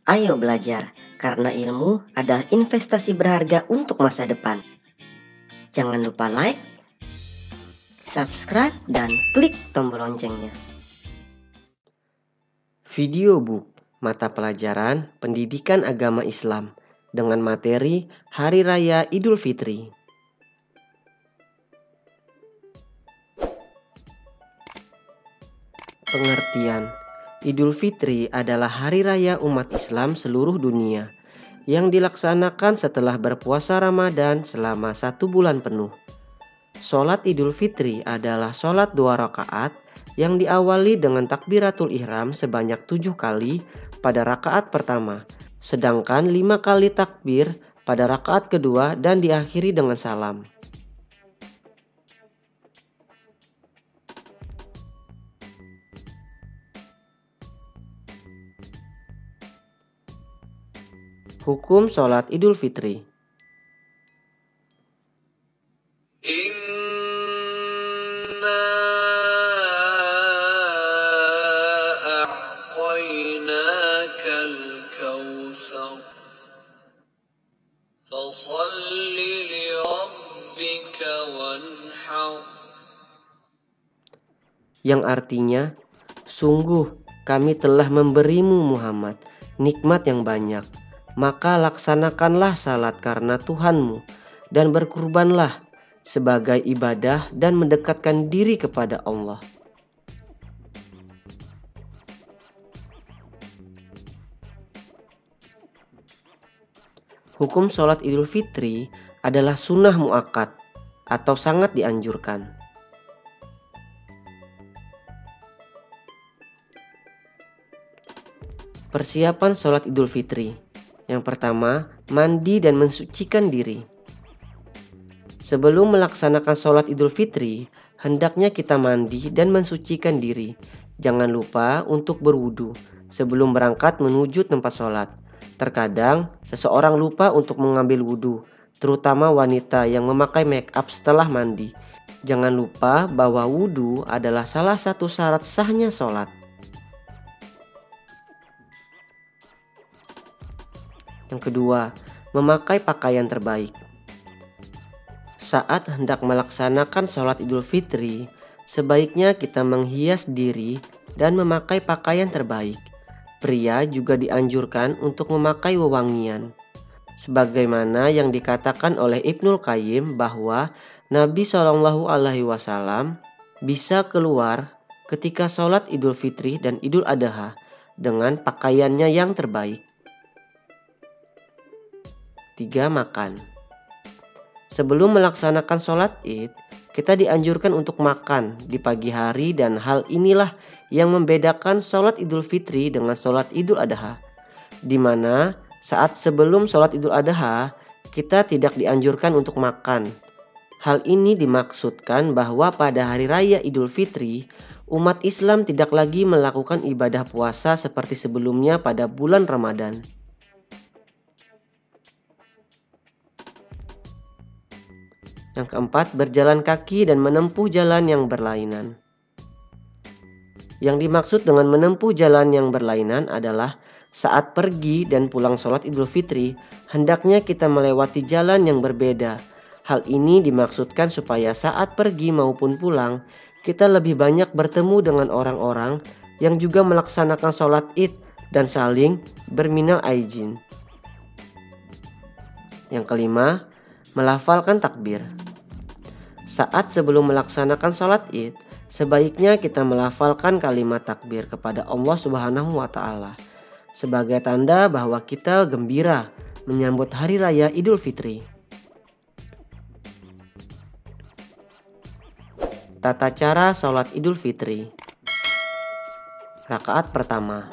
Ayo belajar, karena ilmu adalah investasi berharga untuk masa depan. Jangan lupa like, subscribe, dan klik tombol loncengnya. Video book mata pelajaran pendidikan agama Islam dengan materi Hari Raya Idul Fitri. Pengertian: Idul Fitri adalah hari raya umat Islam seluruh dunia yang dilaksanakan setelah berpuasa Ramadan selama 1 bulan penuh. Sholat Idul Fitri adalah sholat 2 rakaat yang diawali dengan takbiratul ihram sebanyak 7 kali pada rakaat pertama, sedangkan 5 kali takbir pada rakaat kedua dan diakhiri dengan salam. Hukum sholat Idul Fitri. Yang artinya, sungguh kami telah memberimu Muhammad nikmat yang banyak, maka laksanakanlah salat karena Tuhanmu dan berkurbanlah sebagai ibadah dan mendekatkan diri kepada Allah. Hukum sholat Idul Fitri adalah sunnah muakkad atau sangat dianjurkan. Persiapan sholat Idul Fitri. Yang pertama, mandi dan mensucikan diri. Sebelum melaksanakan sholat Idul Fitri, hendaknya kita mandi dan mensucikan diri. Jangan lupa untuk berwudu sebelum berangkat menuju tempat sholat. Terkadang, seseorang lupa untuk mengambil wudu, terutama wanita yang memakai make up setelah mandi. Jangan lupa bahwa wudu adalah salah satu syarat sahnya sholat. Yang kedua, memakai pakaian terbaik. Saat hendak melaksanakan sholat Idul Fitri, sebaiknya kita menghias diri dan memakai pakaian terbaik. Pria juga dianjurkan untuk memakai wewangian. Sebagaimana yang dikatakan oleh Ibnul Qayyim bahwa Nabi SAW bisa keluar ketika sholat Idul Fitri dan Idul Adha dengan pakaiannya yang terbaik. 3. Makan. Sebelum melaksanakan sholat Id, kita dianjurkan untuk makan di pagi hari dan hal inilah yang membedakan sholat Idul Fitri dengan sholat Idul Adha, di mana saat sebelum sholat Idul Adha kita tidak dianjurkan untuk makan. Hal ini dimaksudkan bahwa pada hari raya Idul Fitri, umat Islam tidak lagi melakukan ibadah puasa seperti sebelumnya pada bulan Ramadan. Yang keempat, berjalan kaki dan menempuh jalan yang berlainan. Yang dimaksud dengan menempuh jalan yang berlainan adalah saat pergi dan pulang sholat Idul Fitri, hendaknya kita melewati jalan yang berbeda. Hal ini dimaksudkan supaya saat pergi maupun pulang, kita lebih banyak bertemu dengan orang-orang yang juga melaksanakan sholat Id dan saling berminal aijin. Yang kelima, melafalkan takbir. Saat sebelum melaksanakan sholat Id, sebaiknya kita melafalkan kalimat takbir kepada Allah Subhanahu wa Ta'ala sebagai tanda bahwa kita gembira menyambut hari raya Idul Fitri. Tata cara sholat Idul Fitri. Rakaat pertama.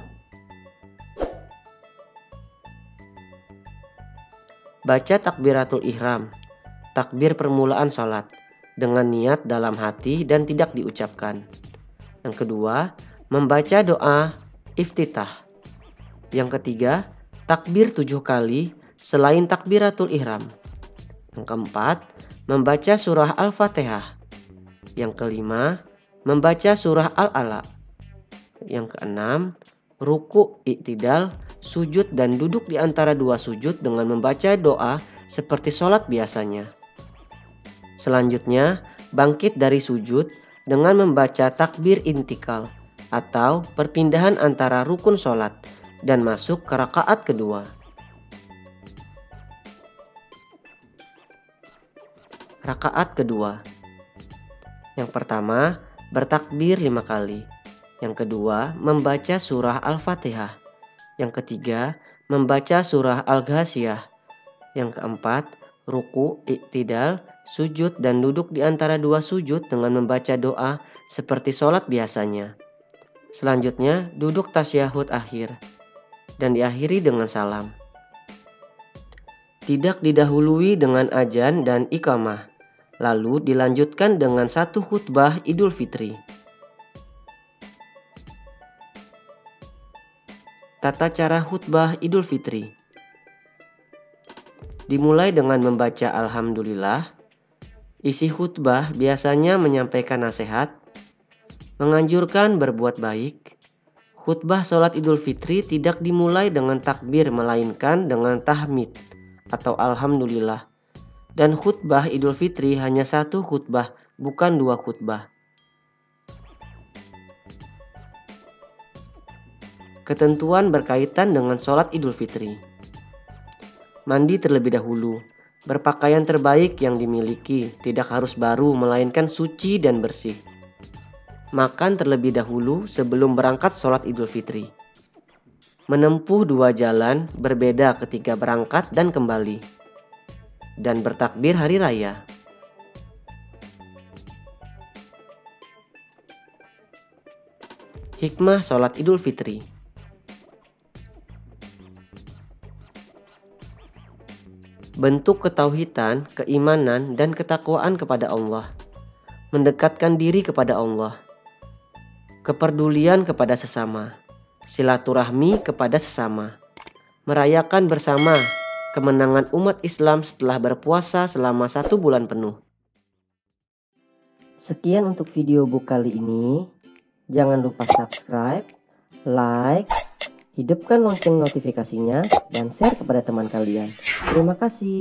Baca takbiratul ihram, takbir permulaan sholat, dengan niat dalam hati dan tidak diucapkan. Yang kedua, membaca doa iftitah. Yang ketiga, takbir 7 kali selain takbiratul ihram. Yang keempat, membaca surah Al-Fatihah. Yang kelima, membaca surah Al-Alaq. Yang keenam, ruku, i'tidal, sujud dan duduk di antara dua sujud dengan membaca doa seperti sholat biasanya. Selanjutnya, bangkit dari sujud dengan membaca takbir intikal atau perpindahan antara rukun sholat dan masuk ke rakaat kedua. Rakaat kedua. Yang pertama, bertakbir 5 kali. Yang kedua, membaca surah Al-Fatihah. Yang ketiga, membaca surah Al-Ghasyiyah. Yang keempat, ruku, i'tidal, sujud dan duduk di antara dua sujud dengan membaca doa seperti sholat biasanya. Selanjutnya, duduk tasyahud akhir dan diakhiri dengan salam. Tidak didahului dengan adzan dan iqamah, lalu dilanjutkan dengan satu khutbah Idul Fitri. Tata cara khutbah Idul Fitri. Dimulai dengan membaca Alhamdulillah. Isi khutbah biasanya menyampaikan nasihat, menganjurkan berbuat baik. Khutbah sholat Idul Fitri tidak dimulai dengan takbir melainkan dengan tahmid atau Alhamdulillah. Dan khutbah Idul Fitri hanya satu khutbah, bukan dua khutbah. Ketentuan berkaitan dengan sholat Idul Fitri. Mandi terlebih dahulu. Berpakaian terbaik yang dimiliki, tidak harus baru melainkan suci dan bersih. Makan terlebih dahulu sebelum berangkat sholat Idul Fitri. Menempuh 2 jalan berbeda ketika berangkat dan kembali. Dan bertakbir hari raya. Hikmah sholat Idul Fitri. Bentuk ketauhidan, keimanan, dan ketakwaan kepada Allah. Mendekatkan diri kepada Allah. Kepedulian kepada sesama. Silaturahmi kepada sesama. Merayakan bersama kemenangan umat Islam setelah berpuasa selama 1 bulan penuh. Sekian untuk video book kali ini. Jangan lupa subscribe, like, hidupkan lonceng notifikasinya, dan share kepada teman kalian. Terima kasih.